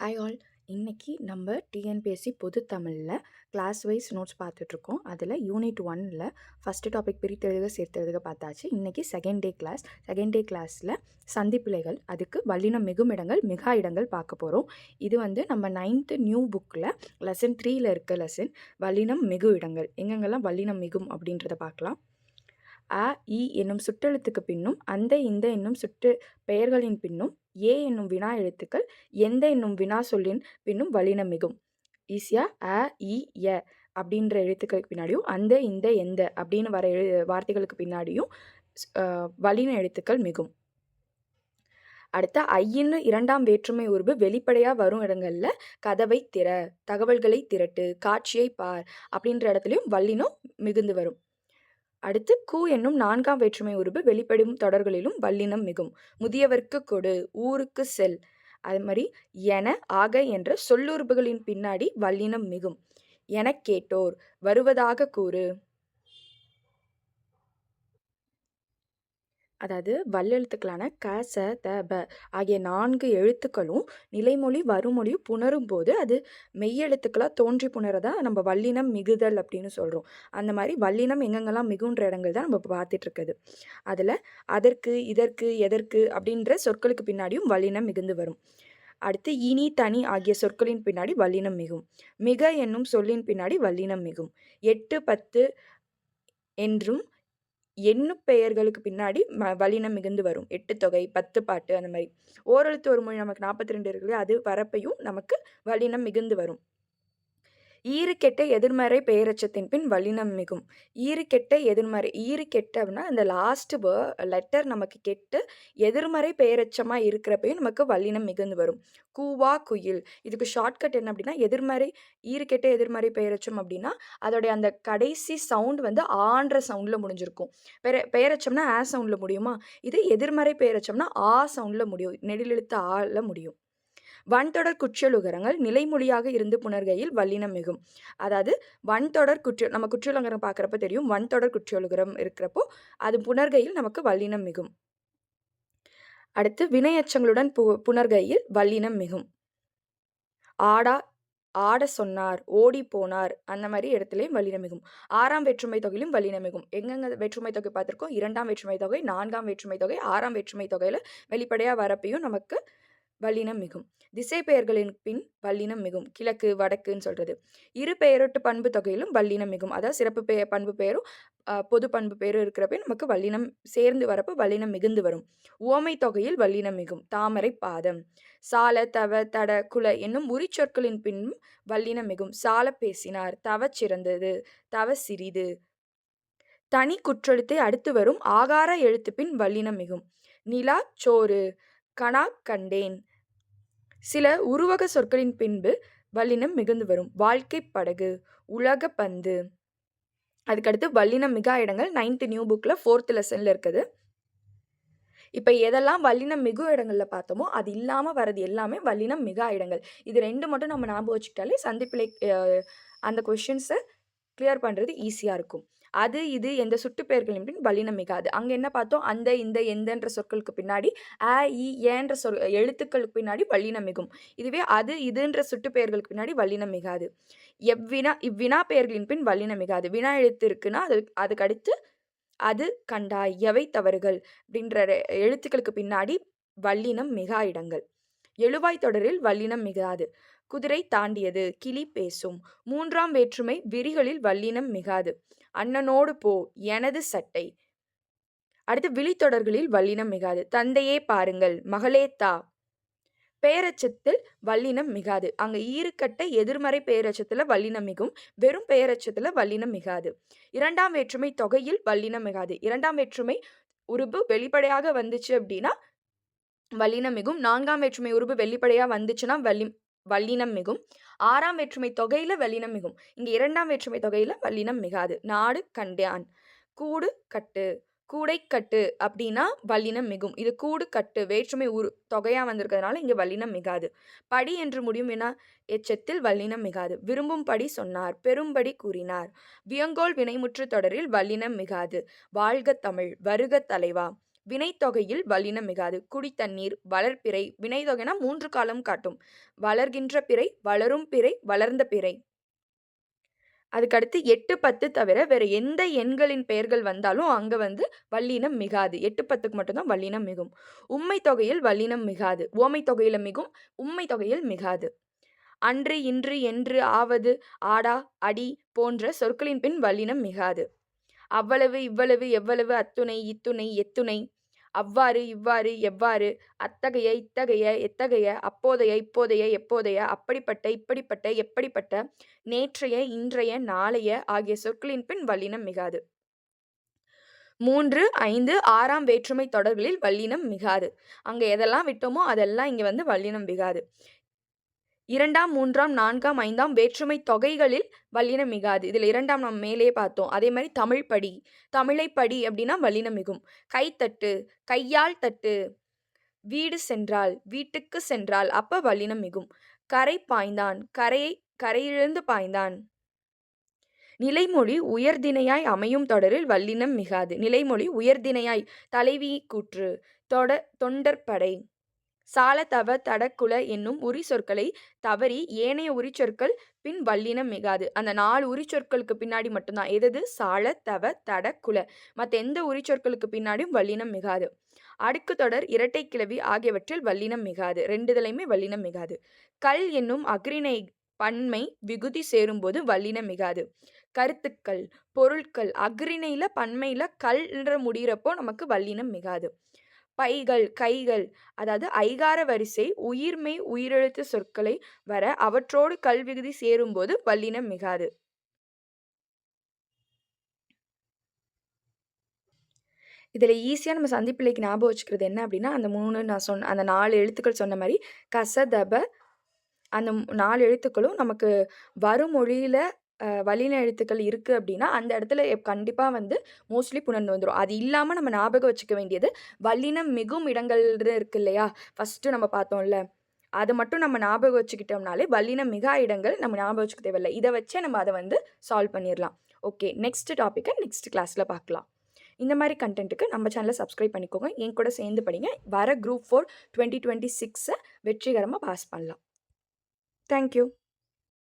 Hi all. இன்னைக்கு நம்ம TNPSC பொது தமிழில் கிளாஸ் வைஸ் நோட்ஸ் பார்த்துட்ருக்கோம். அதில் யூனிட் 1ல் ஃபஸ்ட்டு டாபிக் பிரித்தெழுக சேர்த்தெழுக பார்த்தாச்சு. இன்றைக்கி செகண்ட் டே கிளாஸில் சந்திப்பிழைகள், அதுக்கு வல்லினம் மிகும் இடங்கள் மிகா இடங்கள் பார்க்க போகிறோம். இது நம்ம 9th நியூ புக்கில் லெசன் 3ல் இருக்க லெசன் வல்லினம் மிகு இடங்கள். எங்கெங்கெல்லாம் வல்லினம் மிகும் அப்படின்றத பார்க்கலாம். அ இ என்னும் சுட்டெழுத்துக்கு பின்னும் அந்த இந்த என்னும் சுட்டு பெயர்களின் பின்னும் ஏ என்னும் வினா எழுத்துக்கள் எந்த என்னும் வினா சொல்லின் பின்னும் வல்லினம் மிகும். ஈஸியாக அ இ ய அப்படின்ற எழுத்துக்களுக்கு பின்னாடியும் அந்த இந்த எந்த அப்படின்னு வர வார்த்தைகளுக்கு பின்னாடியும் வல்லின எழுத்துக்கள் மிகும். அடுத்த ஐயின்னு 2ஆம் வேற்றுமை உருபு வெளிப்படையாக வரும் இடங்களில் கதவை திற, தகவல்களை திரட்டு, காட்சியை பார் அப்படின்ற இடத்துலையும் வல்லினம் மிகுந்து வரும். அடுத்து கு என்னும் 4ஆம் வேற்றுமை உருபு வெளிப்படும் தொடர்களிலும் வல்லினம் மிகும். முதியவர்க்கு கொடு, ஊருக்கு செல், அது மாதிரி என ஆக என்ற சொல்லுறுப்புகளின் பின்னாடி வல்லினம் மிகும். எனக் கேட்டோர், வருவதாக கூறு. அதாவது வல்லெழுத்துக்களான க ச த ப ஆகிய 4 எழுத்துக்களும் நிலைமொழி வருமொழியும் புணரும் போது அது மெய்யெழுத்துக்களாக தோன்றி புணரதான் நம்ம வல்லினம் மிகுதல் அப்படின்னு சொல்கிறோம். அந்த மாதிரி வல்லினம் எங்கெங்கெல்லாம் மிகுன்ற இடங்கள் தான் நம்ம பார்த்துட்ருக்குது. அதில் அதற்கு, இதற்கு, எதற்கு அப்படின்ற சொற்களுக்கு பின்னாடியும் வல்லினம் மிகுந்து வரும். அடுத்து இனி, தனி ஆகிய சொற்களின் பின்னாடி வல்லினம் மிகும். மிக என்னும் சொல்லின் பின்னாடி வல்லினம் மிகும். 8, 10 என்றும் எண்ணு பெயர்களுக்கு பின்னாடி வல்லினம் மிகுந்து வரும். 8 தொகை, 10 பாட்டு, அந்த மாதிரி. ஓரெழுத்து ஒரு மொழி நமக்கு 42 இருக்குது, அது வரப்பையும் நமக்கு வல்லினம் மிகுந்து வரும். ஈறு கெட்ட எதிர்மறை பெயரச்சத்தின் பின் வல்லினம் மிகும். ஈறு கெட்ட எதிர்மறை, ஈறு கெட்ட அப்படின்னா இந்த லாஸ்ட் லெட்டர் நமக்கு கெட்டு எதிர்மறை பெயரச்சமாக இருக்கிறப்பையும் நமக்கு வல்லினம் மிகுந்து வரும். கூவா, குயில், இதுக்கு ஷார்ட்கட் என்ன அப்படின்னா எதிர்மறை, ஈறு கெட்ட எதிர்மறை பெயரச்சம் அப்படின்னா அதோடைய அந்த கடைசி சவுண்ட் ஆன்ற சவுண்டில் முடிஞ்சிருக்கும். பெயரச்சம்னா ஆ சவுண்டில் முடியுமா, இது எதிர்மறை பெயரச்சம்னா ஆ சவுண்டில் முடியும், நெடிலெழுத்து ஆல முடியும். வன்தொடர் குற்றியலுகரங்கள் நிலைமொழியாக இருந்து புணர்கையில் வல்லினம் மிகும். அதாவது வன்தொடர் நம்ம குற்றியலுகரம் பார்க்குறப்ப தெரியும், வன்தொடர் குற்றியலுகரம் இருக்கிறப்போ அது புணர்கையில் நமக்கு வல்லினம் மிகும். அடுத்து வினையச்சங்களுடன் புணர்கையில் வல்லினம் மிகும். ஆட சொன்னார், ஓடி போனார், அந்த மாதிரி இடத்துலையும் வல்லினம் மிகும். 6ஆம் வேற்றுமை தொகையிலும் வல்லினம் மிகும். எங்கெங்க வேற்றுமை தொகை பார்த்துருக்கோம்? 2ஆம் வேற்றுமை தொகை, 4ஆம் வேற்றுமை தொகை, 6ஆம் வேற்றுமை தொகையில் வெளிப்படையாக வரப்பையும் நமக்கு வல்லினம் மிகும். திசை பெயர்களின் பின் வல்லினம் மிகும். கிழக்கு, வடக்குன்னு சொல்கிறது. இரு பெயரொட்டு பண்பு தொகையிலும் வல்லினம் மிகும். அதாவது சிறப்பு பண்பு பெயரும் பொது பண்பு பெயரும் இருக்கிறப்ப நமக்கு வல்லினம் சேர்ந்து வரப்போ வல்லினம் மிகுந்து வரும். உவமை தொகையில் வல்லினம் மிகும். தாமரை, பாதம். சால, தவ, தட, குல என்னும் உரிச்சொற்களின் பின்னும் வல்லினம் மிகும். சால பேசினார், தவ சிறந்தது, தவ சிறிது. தனி குற்றெழுத்தை அடுத்து வரும் ஆகார எழுத்து பின் வல்லினம் மிகும். நிலா, சோறு, கனா, கண்டேன். சில உருவக சொற்களின் பின்பு வல்லினம் மிகுந்து வரும். வாழ்க்கை படகு, உலக பந்து. அதுக்கடுத்து வல்லினம் மிகா இடங்கள் 9th நியூ புக்கில் 4th லெசனில் இருக்குது. இப்போ எதெல்லாம் வல்லினம் மிகு இடங்களில் பார்த்தோமோ அது இல்லாமல் வர்றது எல்லாமே வல்லினம் மிகா இடங்கள். இது 2 மட்டும் நம்ம ஞாபகம் வச்சுக்கிட்டாலே சந்திப்பிழை அந்த கொஷின்ஸை கிளியர் பண்ணுறது ஈஸியாக இருக்கும். அது இது எந்த சுட்டு பெயர்களின் பின் வல்லினம் மிகாது. அங்கே என்ன பார்த்தோம்? அந்த இந்த எந்தன்ற சொற்களுக்கு பின்னாடி அ இ ஏன்ற எழுத்துக்களுக்கு பின்னாடி வல்லினம் மிகும். இதுவே அது இதுன்ற சுட்டு பெயர்களுக்கு பின்னாடி வல்லினம் மிகாது. இவ்வினா பெயர்களின் பின் வல்லினம் மிகாது. வினா எழுத்து இருக்குன்னா அதுக்கு அடுத்து அது கண்டாய், எவை தவறுகள் அப்படின்ற எழுத்துக்களுக்கு பின்னாடி வல்லினம் மிகா இடங்கள். எழுவாய் தொடரில் வல்லினம் மிகாது. குதிரை தாண்டியது, கிளி பேசும். 3ஆம் வேற்றுமை விரிகளில் வல்லினம் மிகாது. அண்ணனோடு போ, எனது சட்டை. அடுத்து விழித்தொடர்களில் வல்லினம் மிகாது. தந்தையே பாருங்கள், மகளே தா. பெயரச்சத்தில் வல்லினம் மிகாது. அங்க ஈறுகட்ட எதிர்மறை பெயரச்சத்தில் வல்லினம் மிகும். வெறும் பெயரச்சத்தில் வல்லினம் மிகாது. 2ஆம் வேற்றுமை தொகையில் வல்லினம் மிகாது. 2ஆம் வேற்றுமை உருபு வெளிப்படையாக வந்துச்சு அப்படின்னா வல்லினம் மிகும். 4ஆம் வேற்றுமை உருபு வெளிப்படையாக வந்துச்சுன்னா வல்லினம் மிகும். 6ஆம் வேற்றுமை தொகையில் வல்லினம் மிகும். இங்கே 2ஆம் வேற்றுமை தொகையில் வல்லினம் மிகாது. நாடு கண்டான், கூடு கட்டு, கூடை கட்டு அப்படின்னா வல்லினம் மிகும். இது கூடு கட்டு வேற்றுமை தொகையாக வந்திருக்கிறதுனால இங்கே வல்லினம் மிகாது. படி என்று முடியும் என எச்சத்தில் வல்லினம் மிகாது. விரும்பும் படி சொன்னார், பெரும்படி கூறினார். வியங்கோல் வினைமுற்று தொடரில் வல்லினம் மிகாது. வாழ்க தமிழ், வருக தலைவா. வினைத்தொகையில் வல்லினம் மிகாது. குடித்தண்ணீர், வளர்பிறை. வினைத்தொகைனா 3 காலம் காட்டும். வளர்கின்ற பிறை, வளரும் பிறை, வளர்ந்த பிறை. அதுக்கடுத்து 8, 10 தவிர வேற எந்த எண்களின் பெயர்கள் வந்தாலும் அங்க வந்து வல்லினம் மிகாது. 8, 10க்கு மட்டும் தான் வல்லினம் மிகும். உம்மை தொகையில் வல்லினம் மிகாது. உவமை தொகையில மிகும், உம்மை தொகையில் மிகாது. அன்று, இன்று, என்று, ஆவது, ஆடா, அடி போன்ற சொற்களின் பின் வல்லினம் மிகாது. அவ்வளவு, இவ்வளவு, எவ்வளவு, அத்துணை, இத்துணை, எத்துணை, அவ்வாறு, இவ்வாறு, எவ்வாறு, அத்தகைய, இத்தகைய, எத்தகைய, அப்போதைய, இப்போதைய, எப்போதைய, அப்படிப்பட்ட, இப்படிப்பட்ட, எப்படிப்பட்ட, நேற்றைய, இன்றைய, நாளைய ஆகிய சொற்களின் பின் வல்லினம் மிகாது. 3, 5, 6ஆம் வேற்றுமை தொடர்களில் வல்லினம் மிகாது. அங்க எதெல்லாம் விட்டோமோ அதெல்லாம் இங்க வந்து வல்லினம் மிகாது. 2ஆம், 3ஆம், 4ஆம், 5ஆம் வேற்றுமை தொகைகளில் வல்லினம் மிகாது. இதில் 2ஆம் நம்ம மேலேயே பார்த்தோம். அதே மாதிரி தமிழ் படி, தமிழை படி அப்படின்னா வல்லினம் மிகும். கைத்தட்டு, கையால் தட்டு, வீடு சென்றால், வீட்டுக்கு சென்றால் அப்ப வல்லினம் மிகும். கரை பாய்ந்தான், கரையிலிருந்து பாய்ந்தான். நிலைமொழி உயர்திணையாய் அமையும் தொடரில் வல்லினம் மிகாது. நிலைமொழி உயர்திணையாய் தலைவி கூற்று, தொண்டற்படை, சால தவ தடக்குல என்னும் உரி சொற்களை தவறி ஏனைய உரிச்சொற்கள் பின் வல்லினம் மிகாது. அந்த 4 உரிச்சொற்களுக்கு பின்னாடி மட்டும்தான் எது சால தவ தடக்குல, மற்ற எந்த உரிச்சொற்களுக்கு பின்னாடியும் வல்லினம் மிகாது. அடுக்கு தொடர், இரட்டை கிளவி ஆகியவற்றில் வல்லினம் மிகாது. 2 இதுலையுமே வல்லினம் மிகாது. கல் என்னும் அஃறிணை பன்மை விகுதி சேரும்போது வல்லினம் மிகாது. கருத்துக்கள், பொருட்கள், அஃறிணையில பன்மையில கல்ன்ற முடிகிறப்போ நமக்கு வல்லினம் மிகாது. பைகள், கைகள், அதாவது ஐகார வரிசை உயிர்மெய் உயிரெழுத்து சொற்களை வர அவற்றோடு கல்விகுதி சேரும்போது வல்லினம் மிகாது. இதில் ஈஸியாக நம்ம சந்திப்பிள்ளைக்கு ஞாபகம் வச்சுக்கிறது என்ன அப்படின்னா, அந்த 3 நான் சொன்ன அந்த 4 எழுத்துக்கள் சொன்ன மாதிரி கசதப, அந்த 4 எழுத்துக்களும் நமக்கு வரும் மொழியில் வல்லின எழுத்துக்கள் இருக்குது அப்படின்னா அந்த இடத்துல கண்டிப்பாக வந்து மோஸ்ட்லி புணர்ந்து வந்துடும். அது இல்லாமல் நம்ம ஞாபகம் வச்சுக்க வேண்டியது வல்லினம் மிகும் இடங்கள் இருக்குது இல்லையா, ஃபஸ்ட்டு நம்ம பார்த்தோம்ல, அதை மட்டும் நம்ம ஞாபகம் வச்சுக்கிட்டோம்னாலே வல்லினம் மிகா இடங்கள் நம்ம ஞாபகம் வச்சுக்க தேவையில்லை. இதை வச்சே நம்ம அதை வந்து சால்வ் பண்ணிடலாம். ஓகே, நெக்ஸ்ட் டாப்பிக்கை நெக்ஸ்ட் கிளாஸில் பார்க்கலாம். இந்த மாதிரி கண்டென்ட்டுக்கு நம்ம சேனலை சப்ஸ்கிரைப் பண்ணிக்கோங்க. என் கூட சேர்ந்து படிங்க. வர Group 4 2026 வெற்றிகரமாக பாஸ் பண்ணலாம். தேங்க்யூ.